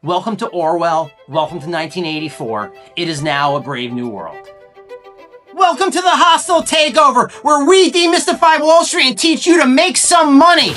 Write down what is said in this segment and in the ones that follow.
Welcome to Orwell. Welcome to 1984. It is now a brave new world. Welcome to the Hostile Takeover, where we demystify Wall Street and teach you to make some money.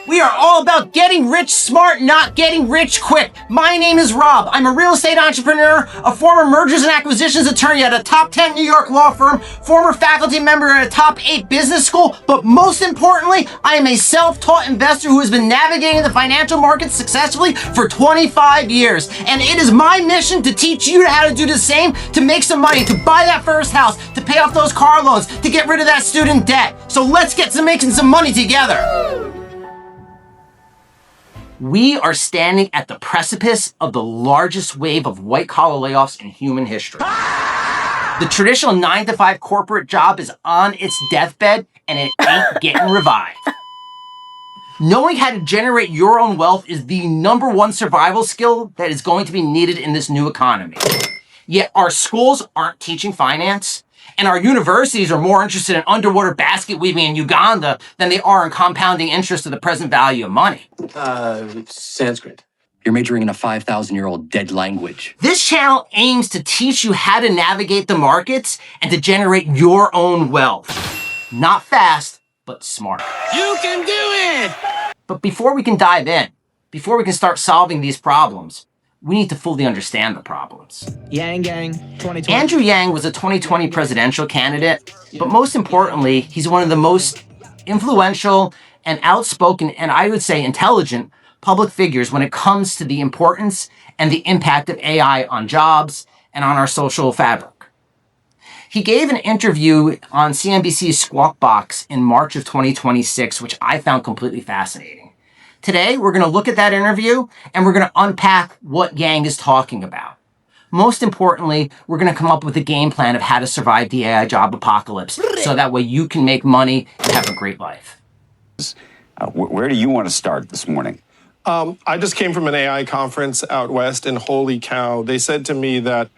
We are all about getting rich smart, not getting rich quick. My name is Rob. I'm a real estate entrepreneur, a former mergers and acquisitions attorney at a top 10 New York law firm, former faculty member at a top 8 business school, but most importantly, I am a self-taught investor who has been navigating the financial markets successfully for 25 years. And it is my mission to teach you how to do the same, to make some money, to buy that first house, to pay off those car loans, to get rid of that student debt. So let's get to making some money together. We are standing at the precipice of the largest wave of white-collar layoffs in human history. The traditional 9-to-5 corporate job is on its deathbed, and it ain't getting revived. Knowing how to generate your own wealth is the number one survival skill that is going to be needed in this new economy. Yet our schools aren't teaching finance, and our universities are more interested in underwater basket weaving in Uganda than they are in compounding interest of the present value of money. Sanskrit. You're majoring in a 5,000-year-old dead language. This channel aims to teach you how to navigate the markets and to generate your own wealth. Not fast, but smart. You can do it! But before we can dive in, before we can start solving these problems, we need to fully understand the problems. Yang Gang, 2020. Andrew Yang was a 2020 presidential candidate, but most importantly, he's one of the most influential and outspoken, and I would say intelligent, public figures when it comes to the importance and the impact of AI on jobs and on our social fabric. He gave an interview on CNBC's Squawk Box in March of 2026, which I found completely fascinating. Today, we're going to look at that interview and we're going to unpack what Yang is talking about. Most importantly, we're going to come up with a game plan of how to survive the AI job apocalypse so that way you can make money and have a great life. Where do you want to start this morning? I just came from an AI conference out west, and holy cow, they said to me that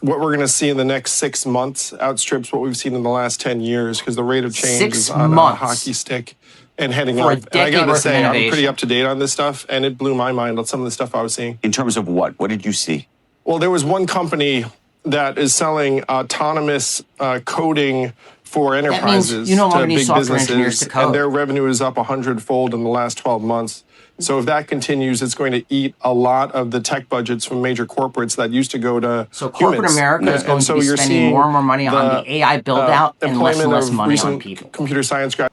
what we're going to see in the next 6 months outstrips what we've seen in the last 10 years because the rate of change is on a hockey stick. And heading up. And I gotta say, I'm pretty up to date on this stuff, and it blew my mind on some of the stuff I was seeing. In terms of what? What did you see? Well, there was one company that is selling autonomous coding for enterprises to big businesses, and their revenue is up 100-fold in the last 12 months. So if that continues, it's going to eat a lot of the tech budgets from major corporates that used to go to So corporate America is going to be spending more and more money on the AI build-out and less money on people. Computer science graduates.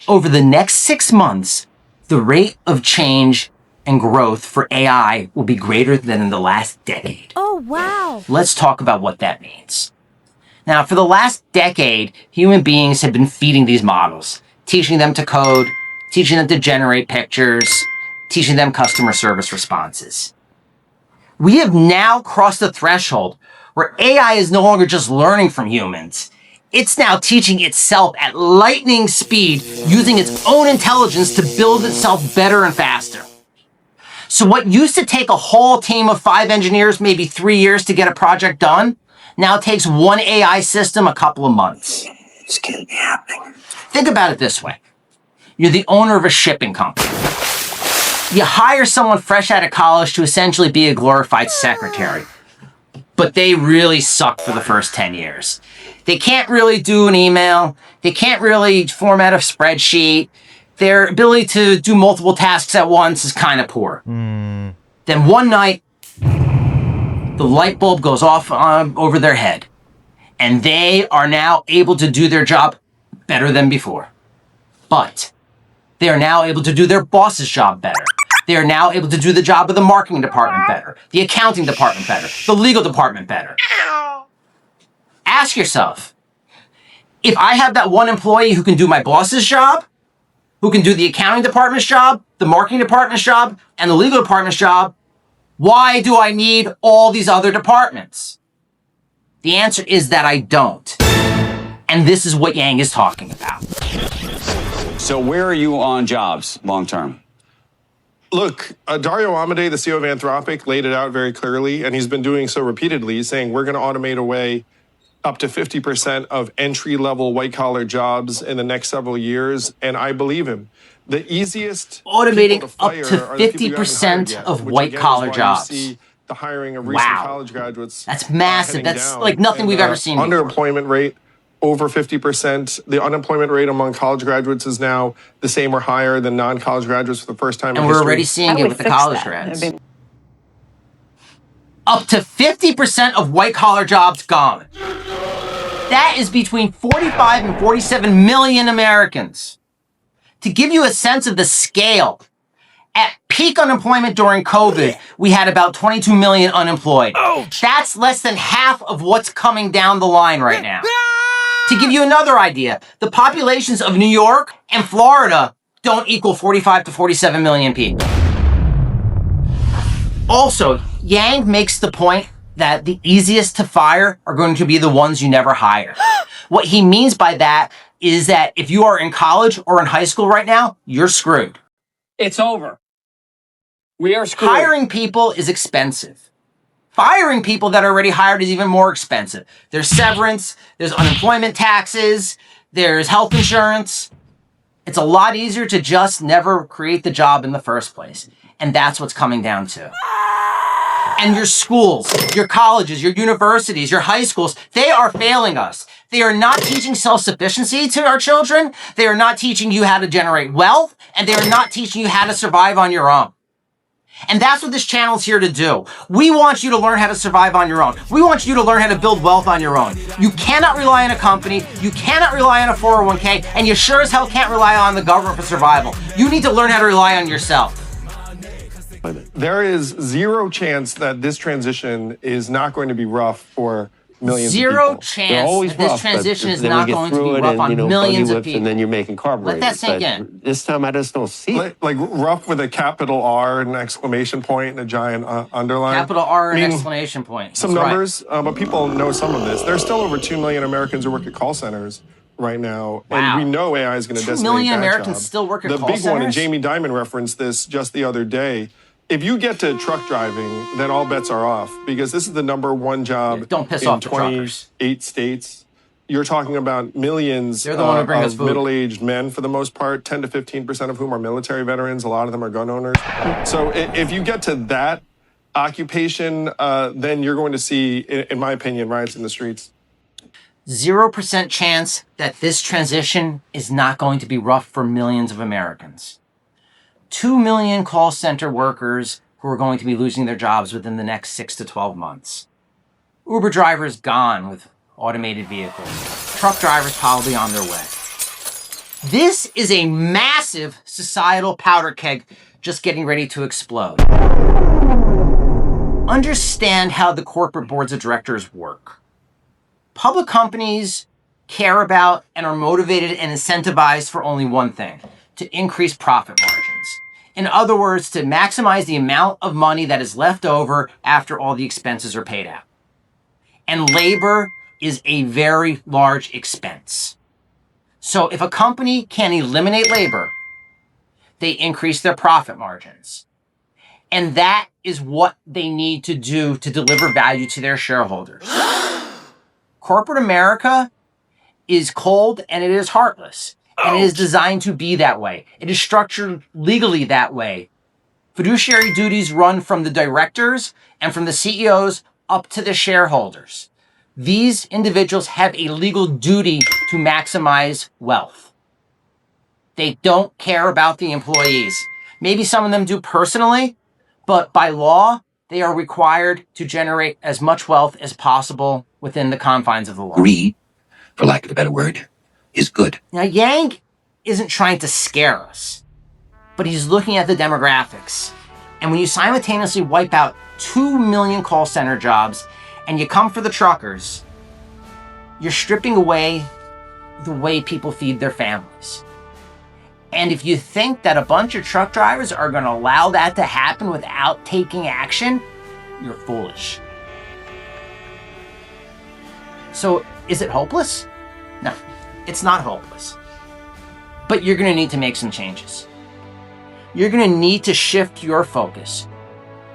Over the next 6 months, the rate of change and growth for AI will be greater than in the last decade. Oh, wow. Let's talk about what that means. Now, for the last decade, human beings have been feeding these models, teaching them to code, teaching them to generate pictures, teaching them customer service responses. We have now crossed the threshold where AI is no longer just learning from humans. It's now teaching itself at lightning speed, using its own intelligence to build itself better and faster. So what used to take a whole team of 5 engineers, maybe 3 years to get a project done, now takes one AI system a couple of months. This can't be happening. Think about it this way. You're the owner of a shipping company. You hire someone fresh out of college to essentially be a glorified secretary, but they really suck for the first 10 years. They can't really do an email. They can't really format a spreadsheet. Their ability to do multiple tasks at once is kind of poor. Then one night, the light bulb goes off over their head, and they are now able to do their job better than before. But they are now able to do their boss's job better. They are now able to do the job of the marketing department better, the accounting department better, the legal department better. Ask yourself, if I have that one employee who can do my boss's job, who can do the accounting department's job, the marketing department's job, and the legal department's job, why do I need all these other departments? The answer is that I don't. And this is what Yang is talking about. So where are you on jobs long term? Look, Dario Amodei, the CEO of Anthropic, laid it out very clearly, and he's been doing so repeatedly, saying we're going to automate away up to 50% of entry-level white-collar jobs in the next several years, and I believe him. The easiest Automating people to fire up to are the people you haven't 50% hired yet, of which white-collar again is why you jobs. see the hiring of recent Wow. college graduates. That's massive. heading That's down. like nothing And, we've ever seen before. Underemployment rate over 50%. The unemployment rate among college graduates is now the same or higher than non-college graduates for the first time And in we're history. already seeing How do it we with the fix college that? grads. I mean, Up to 50% of white-collar jobs gone. That is between 45 and 47 million Americans. To give you a sense of the scale, at peak unemployment during COVID, we had about 22 million unemployed. That's less than half of what's coming down the line right now. To give you another idea, the populations of New York and Florida don't equal 45 to 47 million people. Also, Yang makes the point that the easiest to fire are going to be the ones you never hire. What he means by that is that if you are in college or in high school right now, you're screwed. It's over. We are screwed. Hiring people is expensive. Firing people that are already hired is even more expensive. There's severance, there's unemployment taxes, there's health insurance. It's a lot easier to just never create the job in the first place. And that's what's coming down to. And your schools, your colleges, your universities, your high schools, they are failing us. They are not teaching self-sufficiency to our children. They are not teaching you how to generate wealth. And they are not teaching you how to survive on your own. And that's what this channel is here to do. We want you to learn how to survive on your own. We want you to learn how to build wealth on your own. You cannot rely on a company. You cannot rely on a 401k. And you sure as hell can't rely on the government for survival. You need to learn how to rely on yourself. There is zero chance that this transition is not going to be rough for millions Zero of people. chance that this transition is not going to be rough on millions of people. And then you're making carburetors. Let that sink But in. This time I just don't see it. Like rough with a capital R and an exclamation point and a giant underline. Capital R and I mean, exclamation point. Some That's right. numbers, but people know some of this. There's still over 2 million Americans who work at call centers right now. Wow. And we know AI is going to 2 decimate million that Americans job. still work at the call big one, and centers? Jamie Dimon referenced this just the other day. If you get to truck driving, then all bets are off because this is the #1 job Don't piss in off the truckers. 28 states. You're talking about millions They're the one who bring us of food. middle-aged men, for the most part, 10 to 15% of whom are military veterans. A lot of them are gun owners. So if you get to that occupation, then you're going to see, in my opinion, riots in the streets. 0% chance that this transition is not going to be rough for millions of Americans. 2 million call center workers who are going to be losing their jobs within the next 6 to 12 months. Uber drivers gone with automated vehicles. Truck drivers probably on their way. This is a massive societal powder keg just getting ready to explode. Understand how the corporate boards of directors work. Public companies care about and are motivated and incentivized for only one thing: to increase profit margins. In other words, to maximize the amount of money that is left over after all the expenses are paid out. And labor is a very large expense. So if a company can eliminate labor, they increase their profit margins. And that is what they need to do to deliver value to their shareholders. Corporate America is cold and it is heartless. And it is designed to be that way. It is structured legally that way. Fiduciary duties run from the directors and from the CEOs up to the shareholders. These individuals have a legal duty to maximize wealth. They don't care about the employees. Maybe some of them do personally, but by law, they are required to generate as much wealth as possible within the confines of the law. Greed, for lack of a better word, is good. Now, Yang isn't trying to scare us, but he's looking at the demographics. And when you simultaneously wipe out 2 million call center jobs and you come for the truckers, you're stripping away the way people feed their families. And if you think that a bunch of truck drivers are going to allow that to happen without taking action, you're foolish. So, is it hopeless? No, it's not hopeless. But you're going to need to make some changes. You're going to need to shift your focus.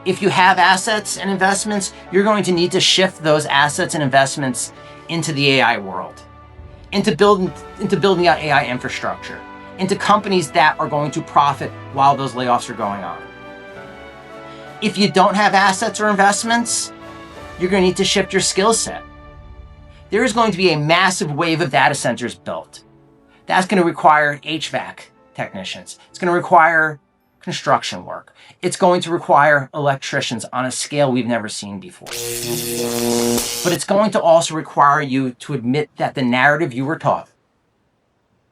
If you have assets and investments, you're going to need to shift those assets and investments into the AI world, into building out AI infrastructure, into companies that are going to profit while those layoffs are going on. If you don't have assets or investments, you're going to need to shift your skill set. There is going to be a massive wave of data centers built. That's going to require HVAC technicians. It's going to require construction work. It's going to require electricians on a scale we've never seen before. But it's going to also require you to admit that the narrative you were taught,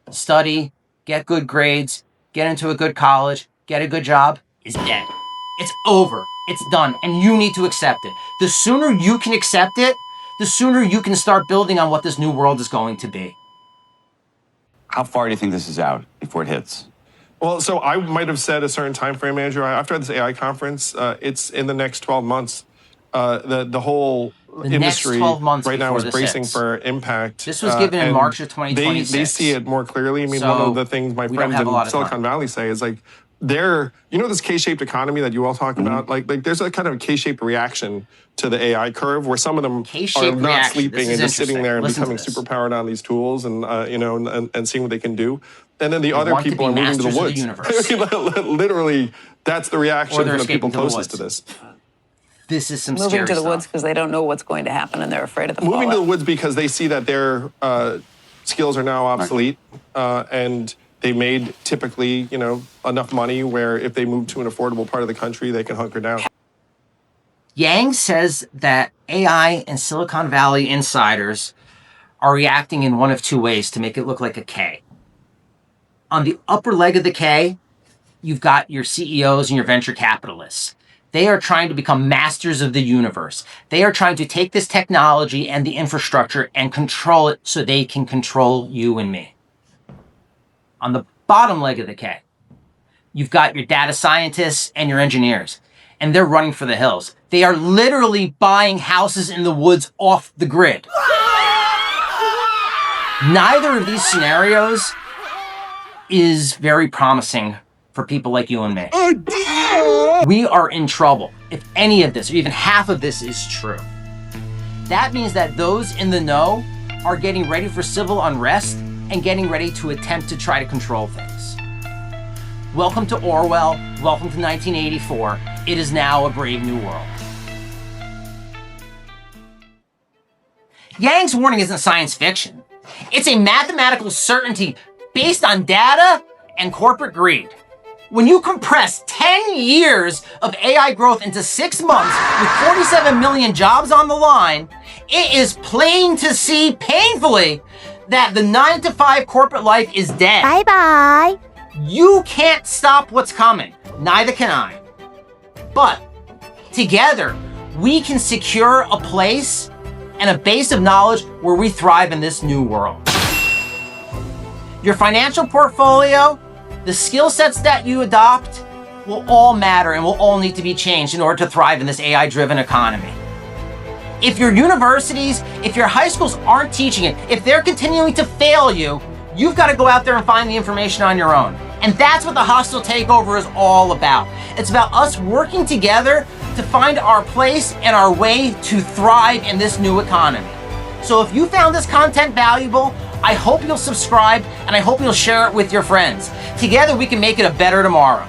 study, get good grades, get into a good college, get a good job, is dead. It's over. It's done. And you need to accept it. The sooner you can accept it, the sooner you can start building on what this new world is going to be. How far do you think this is out before it hits? Well, so I might have said a certain time frame, Andrew. After this AI conference, it's in the next 12 months. The whole industry 12 months right now before is this bracing hits. for impact. This was given in and March of 2026. They see it more clearly. I mean, So one of the things my we don't friends have a lot in of Silicon time. Valley say is like, this K-shaped economy that you all talk about, like there's a kind of K-shaped reaction to the AI curve where some of them are K-shaped not reaction. sleeping This and is just sitting interesting. there and Listen to becoming this. superpowered on these tools and and seeing what they can do. And then the other want to people be are moving to the masters of woods. the universe. Literally, that's the Or reaction they're from the people escaping to the closest to woods. this. This is some Moving scary to the stuff. woods because they don't know what's going to happen and they're afraid of the Moving to the fallout. woods because they see that their skills are now obsolete and they made typically, enough money where if they move to an affordable part of the country, they can hunker down. Yang says that AI and Silicon Valley insiders are reacting in one of two ways to make it look like a K. On the upper leg of the K, you've got your CEOs and your venture capitalists. They are trying to become masters of the universe. They are trying to take this technology and the infrastructure and control it so they can control you and me. On the bottom leg of the K, you've got your data scientists and your engineers, and they're running for the hills. They are literally buying houses in the woods off the grid. Neither of these scenarios is very promising for people like you and me. We are in trouble if any of this, or even half of this, is true. That means that those in the know are getting ready for civil unrest and getting ready to attempt to try to control things. Welcome to Orwell. Welcome to 1984. It is now a brave new world. Yang's warning isn't science fiction. It's a mathematical certainty based on data and corporate greed. When you compress 10 years of AI growth into 6 months with 47 million jobs on the line, it is plain to see painfully that the 9-to-5 corporate life is dead. Bye-bye. You can't stop what's coming. Neither can I. But together, we can secure a place and a base of knowledge where we thrive in this new world. Your financial portfolio, the skill sets that you adopt will all matter and will all need to be changed in order to thrive in this AI-driven economy. If your universities, if your high schools aren't teaching it, if they're continuing to fail you, you've got to go out there and find the information on your own. And that's what the Hostile Takeover is all about. It's about us working together to find our place and our way to thrive in this new economy. So if you found this content valuable, I hope you'll subscribe and I hope you'll share it with your friends. Together we can make it a better tomorrow.